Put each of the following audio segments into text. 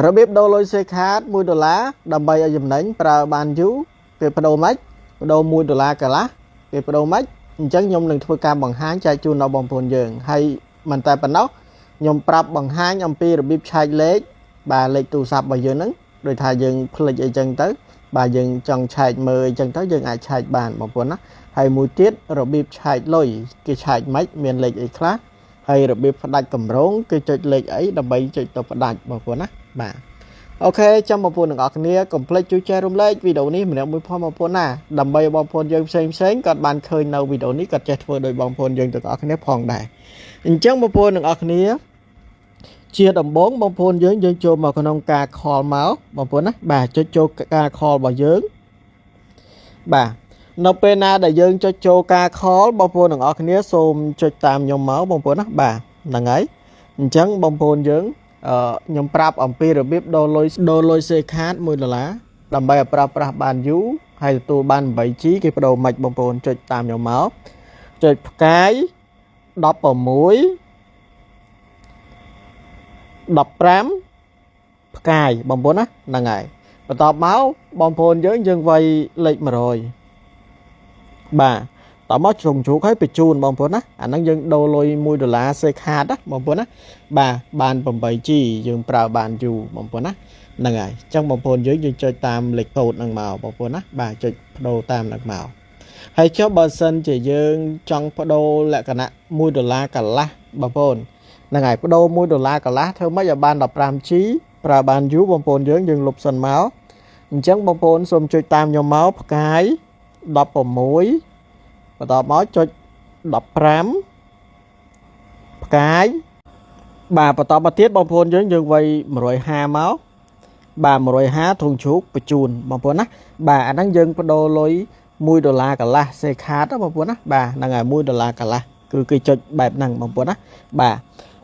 របៀបដូរលុយ Share Card 1 ដុល្លារ ដើម្បីឲ្យចំណេញប្រើបានយូរគេបដូរមិនបដូរ 1 ដុល្លារកន្លះគេបដូរមិនអញ្ចឹងខ្ញុំនឹងធ្វើការបង្ហាញចែកជូនដល់បងប្អូនយើងហើយមិនតែប៉ុណ្ណោះខ្ញុំប្រាប់បង្ហាញអំពីរបៀបឆែកលេខបាទលេខទូរស័ព្ទរបស់យើងហ្នឹងដូចថាយើងភ្លេចអីចឹងទៅបាទយើងចង់ឆែកមើលអីចឹងទៅយើងអាចឆែកបានបងប្អូនណាហើយមួយទៀតរបៀបឆែកលុយគេឆែកមិនមានលេខអីខ្លះហើយរបៀបផ្ដាច់កម្រងគេចុចលេខអីដើម្បីចុចទៅផ្ដាច់បងប្អូនណាបាទអូខេចាំបងប្អូនទាំងអស់គ្នាកុំភ្លេចជួយចែករំលែកវីដេអូនេះម្នាក់មួយផងបងប្អូនណាដើម្បីបងប្អូនយើងផ្សេងគាត់បានឃើញនៅវីដេអូនេះគាត់ចេះធ្វើដោយបងប្អូនយើងទាំងអស់គ្នាផងដែរអញ្ចឹងបងប្អូនទាំងអស់គ្នាជាដំបូងបងប្អូនយើងចូលមកក្នុងការ call មកបងប្អូនណាបាទចុចចូលការ call របស់យើងបាទនៅពេលណាដែលយើងចុចចូលការ call បងប្អូនទាំងអស់គ្នាសូមចុចតាមខ្ញុំមកបងប្អូនណាបាទហ្នឹងហើយអញ្ចឹងបងប្អូនយើងខ្ញុំប្រាប់អំពីរបៀបដូរលុយ Share Card 1 ដុល្លារដើម្បីឲ្យប្រើប្រាស់បានយូរហើយទទួលបាន 8G គេបដូរមិនបងប្អូនចុចតាមខ្ញុំមកចុចផ្កាយ16 15ផ្កាយបងប្អូនណាហ្នឹងហើយបន្ទាប់មកបងប្អូនយើងវាយលេខ100បាទតមកជ្រុងជ្រូកឲ្យបញ្ជូនបងប្អូនណាអាហ្នឹងយើងដូរលុយ 1 ដុល្លារ Share Card ណាបងប្អូនណាបាទបាន 8G យើងប្រើបានយូរបងប្អូនណាហ្នឹងហើយអញ្ចឹងបងប្អូនយើងចុចតាមលេខកូដហ្នឹងមកបងប្អូនណាបាទចុចបដូរតាមហ្នឹងមកហើយចុះបើសិនជាយើងចង់បដូរលក្ខណៈ 1 ដុល្លារកន្លះបងប្អូនហ្នឹងហើយបដូរ 1 ដុល្លារកន្លះធ្វើម៉េចឲ្យបាន 15G ប្រើបានយូរបងប្អូនយើងលុបសិនមកអញ្ចឹងបងប្អូនសូមចុចតាមខ្ញុំមកផ្កាយ16បន្តមកចុច15ផ្កាយបាទបន្តមកទៀតបងប្អូនយើងវាយ150មកបាទ150ធុងជ្រូកបញ្ជូនបងប្អូនណាបាទអាហ្នឹងយើងបដូរលុយ 1 ដុល្លារកន្លះ Share Card បងប្អូនណាបាទហ្នឹងហើយ 1 ដុល្លារកន្លះគឺគេចុចបែបហ្នឹងបងប្អូនណាបាទ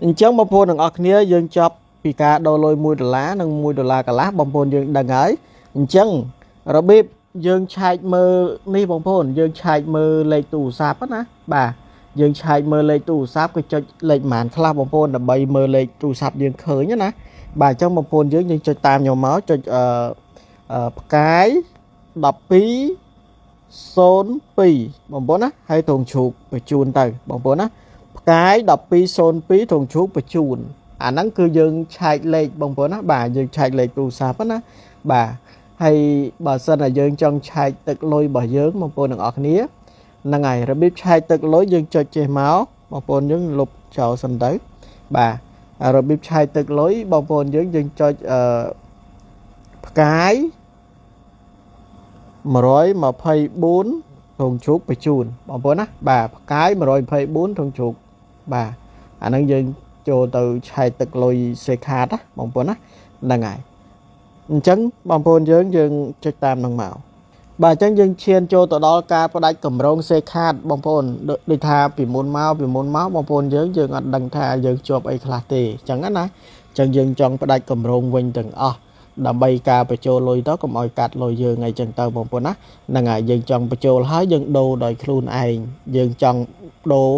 អញ្ចឹងបងប្អូនទាំងអស់គ្នាយើងចប់ពីការដូរលុយ 1 ដុល្លារនិង 1 ដុល្លារកន្លះបងប្អូនយើងដឹងហើយអញ្ចឹងរបៀបយើងឆែកមើលនេះបងប្អូនយើងឆែកមើលលេខទូរស័ព្ទណាបាទយើងឆែកមើលលេខទូរស័ព្ទក៏ចុចលេខប៉ុន្មានខ្លះបងប្អូនដើម្បីមើលលេខទូរស័ព្ទយើងឃើញណាបាទអញ្ចឹងបងប្អូនយើងចុចតាមខ្ញុំមកចុចផ្កាយ1202បងប្អូនណាហើយធុងជ្រូកបញ្ជូនទៅបងប្អូនណាផ្កាយ1202ធុងជ្រូកបញ្ជូនអាហ្នឹងគឺយើងឆែកលេខបងប្អូនណាបាទយើងឆែកលេខទូរស័ព្ទណាបាទហើយបើសិនតែយើងចង់ឆែកទឹកលុយរបស់យើងបងប្អូនទាំងអស់គ្នាហ្នឹងហើយរបៀបឆែកទឹកលុយយើងចុចចេះមកបងប្អូនយើងលុបចោលសិនទៅបាទរបៀបឆែកទឹកលុយបងប្អូនយើងចុចផ្កាយ124ធុងជ្រូកបញ្ជូនបងប្អូនណាបាទផ្កាយ124ធុងជ្រូកបាទអាហ្នឹងយើងចូលទៅឆែកទឹកលុយ Share Card ណាបងប្អូនណាហ្នឹងហើយអញ្ចឹងបងប្អូនយើងចុចតាមនឹងមកបាទអញ្ចឹងយើងឈានចូលទៅដល់ការផ្ដាច់កម្រង Share Card បងប្អូនដូចថាពីមុនមកបងប្អូនយើងអត់ដឹងថាយើងជាប់អីខ្លះទេអញ្ចឹងណាអញ្ចឹងយើងចង់ផ្ដាច់កម្រងវិញទាំងអស់ដើម្បីការបញ្ចូលលុយទៅកុំឲ្យកាត់លុយយើងអីចឹងទៅបងប្អូនណាហ្នឹងហើយយើងចង់បញ្ចូលហើយយើងដូរដោយខ្លួនឯងយើងចង់ដូរ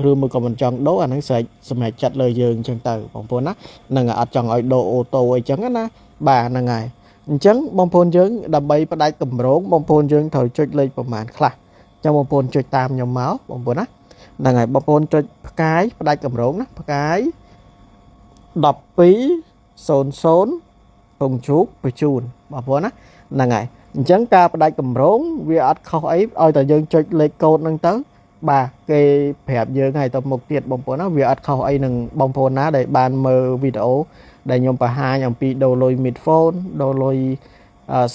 ឬមួយក៏មិនចង់ដូរអាហ្នឹងស្រេចសម្រេចចិត្តលើយើងអញ្ចឹងទៅបងប្អូនណាហ្នឹងហើយអត់ចង់ឲ្យដូរអូតូអីចឹងណាបាទហ្នឹងហើយអញ្ចឹងបងប្អូនយើងដើម្បីផ្ដាច់កម្រងបងប្អូនយើងត្រូវចុចលេខប្រមាណខ្លះអញ្ចឹងបងប្អូនចុចតាមខ្ញុំមកបងប្អូនណាហ្នឹងហើយបងប្អូនចុចផ្កាយផ្ដាច់កម្រងណាផ្កាយ1200ធុងជ្រូកបញ្ជូនបងប្អូនណាហ្នឹងហើយអញ្ចឹងការផ្ដាច់កម្រងវាអត់ខុសអីឲ្យតែយើងចុចលេខកូដហ្នឹងទៅបាទគេប្រាប់យើងឲ្យទៅមុខទៀតបងប្អូនណាវាអត់ខុសអីនឹងបងប្អូនណាដែលបានមើលវីដេអូដែលខ្ញុំបង្ហាញអំពីដូរលុយ Midphone ដូរលុយ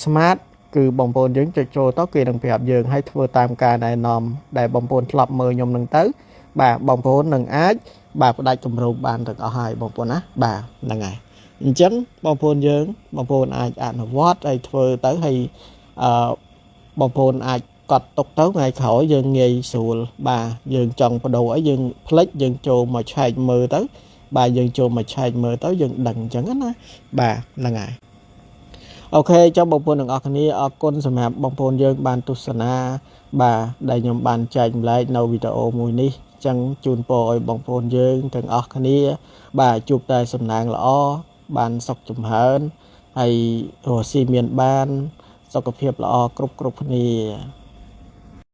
Smart គឺបងប្អូនយើងចុចចូលទៅគេនឹងប្រាប់យើងឲ្យធ្វើតាមការណែនាំដែលបងប្អូនធ្លាប់មើលខ្ញុំនឹងទៅបាទបងប្អូននឹងអាចបាទផ្ដាច់កម្រងបានទាំងអស់ហើយបងប្អូនណាបាទហ្នឹងហើយអញ្ចឹងបងប្អូនអាចអនុវត្តឲ្យធ្វើទៅហើយបងប្អូនអាចកត់ទុកទៅថ្ងៃក្រោយយើងងាយស្រួលបាទយើងចង់បដូរអីយើងផ្លិចយើងចូលមកឆែកមើលទៅបាទយើងចូលមកឆែកមើលទៅយើងដឹងអញ្ចឹងណាបាទហ្នឹងហើយអូខេចុះបងប្អូនទាំងអស់គ្នាអរគុណសម្រាប់បងប្អូនយើងបានទស្សនាបាទដែលខ្ញុំបានចែកម្លែកនៅវីដេអូមួយនេះអញ្ចឹងជូនពរឲ្យបងប្អូនយើងទាំងអស់គ្នាបាទជួបតែសំណាងល្អ បានសុខចំហើនហើយរស់ស៊ីមានបានសុខភាពល្អគ្រប់គ្នា